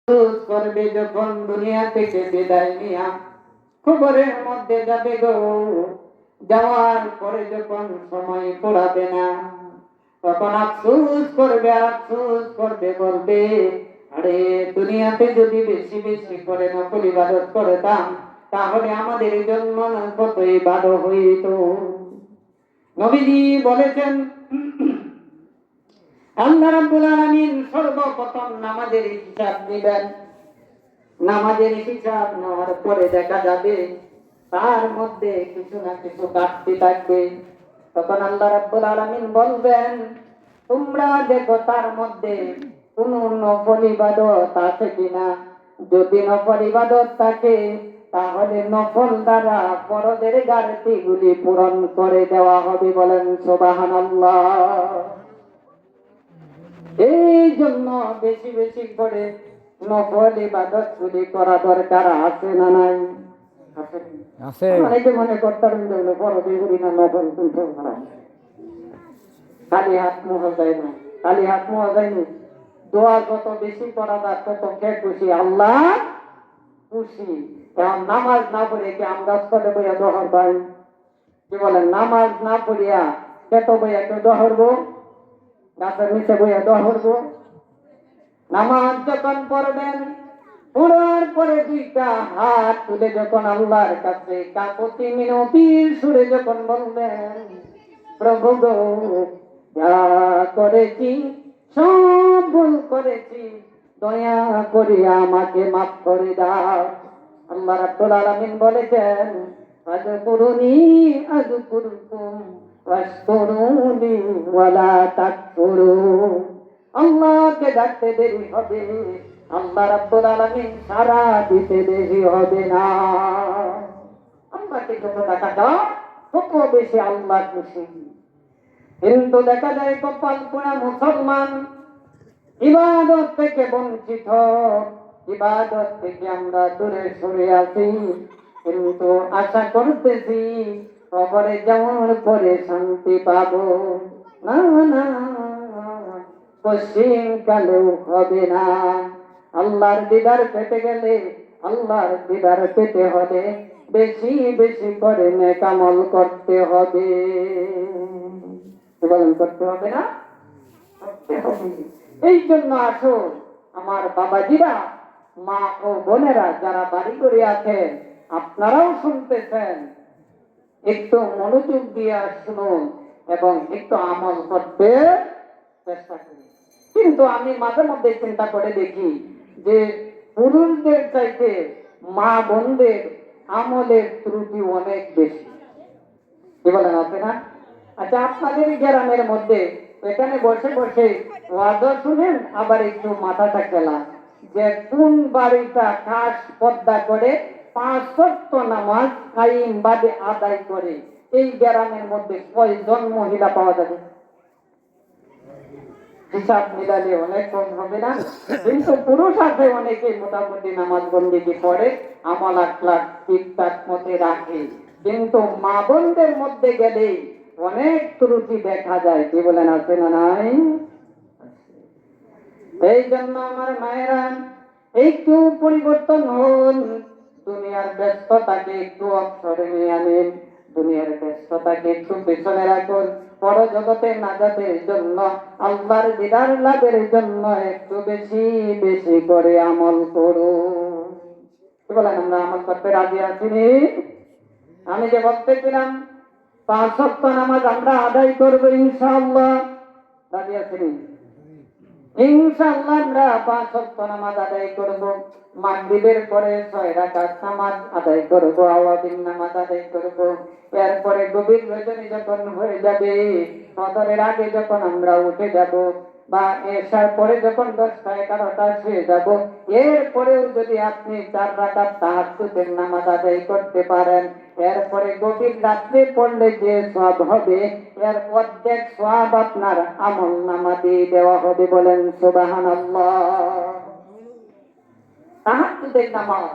করবে যখন দুনিয়া থেকে বিদায় নিয়া খবরের মধ্যে যাবে গো, যাওয়ার পরে যখন সময় পড়াবে না তখন আফসোস করবে, আফসোস করবে, বলবে আরে দুনিয়াতে যদি বেশি বেশি করে নকল ইবাদত করতাম তাহলে আমাদের জন্য কত ইবাদত হইত। নবীজি বলেছেন আল্লাহ রাব্বুল আলামিন সর্বপ্রথম নামাজের হিসাব দিবেন। নামাজের হিসাব নেওয়ার পরে দেখা যাবে তার মধ্যে কিছু না কিছু ঘাটতি থাকবে। তখন আল্লাহ রাব্বুল আলামিন বলবেন তোমরা দেখো তার মধ্যে কোন নফল ইবাদত আছে কিনা। যদি নফল ইবাদত থাকে তাহলে নফল দ্বারা ফরজের ঘাটতি গুলি পূরণ করে দেওয়া হবে। বলেন সুবহানাল্লাহ। এই জন্য বেশি বেশি করে নফল ইবাদত গুলি করা দরকার আছে না নাই? আছে। অনেকে মনে করতাম ফরজে করি না, নফল কিন্তু খালি হাত মোহা যায় না, খালি হাত মোহা যায়নি। দোয়া যত বেশি করা যায় তত কে খুশি? আল্লাহ খুশি। কারণ নামাজ না পড়ে কি আমরা করে বইয়া দোহর পাই? কি বলেন? নামাজ না পড়িয়া কেত বইয়া কেউ দহরবো? গাছের নিচে বইয়া দহরবো? নামাজ যখন পড়বেন পড়ার পরে দুইটা হাত তুলে যখন আল্লাহর কাছে কাকুতি মিনতির সুরে যখন বলবেন প্রভু গো যা করেছি সব ভুল করেছি, দয়া করে আমাকে মাফ করে দাও। আল্লাহ রাব্বুল আলামিন বলেছেন ফাযকুরুনি আযকুরুকুম ওয়াশকুরুনি ওয়ালা তাকফুরুন। আল্লাহকে ডাকতে দেরি হবে, আল্লাহ রাব্বুল আলামিন সারা দিতে দেরি হবে না। আল্লাহকে যত টাকা দাও তত বেশি আল্লাহ খুশি। কিন্তু দেখা যায় কপাল পোড়া মুসলমান ইবাদত থেকে বঞ্চিত, ইবাদত থেকে আমরা দূরে সরে আছি। কিন্তু আশা করতেছি কবরে যাওয়ার পরে শান্তি পাবো। না না, পশ্চিম কালেও হবে না। আল্লাহর দিদার পেতে গেলে, আল্লাহর দিদার পেতে হলে বেশি বেশি করে নেক আমল করতে হবে। বলেন করতে হবে না? এই জন্য আসুন আমার বাবাজিরা, মা ও বোনেরা যারা বাড়ি করে আছেন, আপনারাও শুনতেছেন, একটু মনোযোগ দিয়ে শুনুন এবং একটু আমল করতে চেষ্টা করি। কিন্তু আমি মাঝে মধ্যে চিন্তা করে দেখি যে পুরুষদের চাইতে মা বোনদের আমলের ত্রুটি অনেক বেশি। কি বলেন? আছে না? আচ্ছা, আপনাদের গ্রামের মধ্যে এখানে বসে বসে ওয়াজ শুনেন, আবার একটু মাথাটা খেলাম যে কোন বাড়িটা খাস পর্দা করে 5 ওয়াক্ত নামাজ কায়েম বাদে আদায় করে, এই গ্রামের মধ্যে কয়জন মহিলা পাওয়া যাবে? হিসাব মিলালে অনেক কম হবে না? কিন্তু পুরুষ আছে অনেকে মোটামুটি নামাজ বন্দিকে পড়ে, আমল আখলাক ঠিকঠাক মতে রাখে, কিন্তু মা বোনদের মধ্যে গেলে অনেক ত্রুটি দেখা যায়। কি বলেন? আছে না নাই? এই জন্য আমার মায়েরা একটু পরিবর্তন হন, দুনিয়ার ব্যস্ততাকে একটু অবসরে নিয়ে আনেন, দুনিয়ার ব্যস্ততাকে একটু পেছনে রাখুন, পর জগতে নাজাতের জন্য, আল্লাহর দিদার লাভের জন্য একটু বেশি বেশি করে আমল করুন। কি বলেন? আমরা আমল করতে রাজি আছি? আমি যে বলতেছিলাম 5 ওয়াক্ত নামাজ আমরা আদায় করবো ইনশাআল্লাহ, রাজি আছি? ইনশাআল্লাহ আমরা 5 ওয়াক্ত নামাজ আদায় করব। মাগরিবের পরে 6 রাকাত নামাজ আদায় করব, আওয়াবিন নামাজ আদায় করব। এরপরে গভীর রজনী যখন হয়ে যাবে, ফজরের আগে যখন আমরা উঠে যাব, বা এশার পরে যখন 10টা 11টা শুয়ে যাব, এরপরেও যদি আপনি 4 রাকাত তাহাজ্জুদের নামাজ আদায় করতে পারেন, এরপরে গভীর রাত্রে পড়লে যে সওয়াব হবে, এর অর্ধেক সওয়াব আপনার আমল নামা দিয়ে দেওয়া হবে। বলেন সুবহানাল্লাহ। তাহাজ্জুদের নামাজ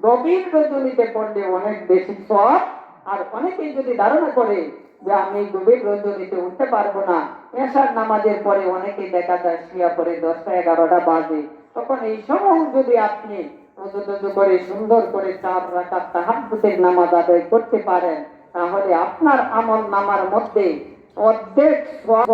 গভীর রজনীতে পড়লে অনেক বেশি সওয়াব। আর অনেকেই যদি ধারণা করে যে আমি গভীর রজনীতে উঠতে পারবো না, এশার নামাজের পরে অনেকেই দেখা যায় শুয়া পড়ে 10টা 11টা বাজে, তখন এই সময় যদি আপনি অজু করে সুন্দর করে 4 রাকাত তাহাজ্জুদের নামাজ আদায় করতে পারেন, তাহলে আপনার আমল নামার মধ্যে অর্ধেক সওয়াব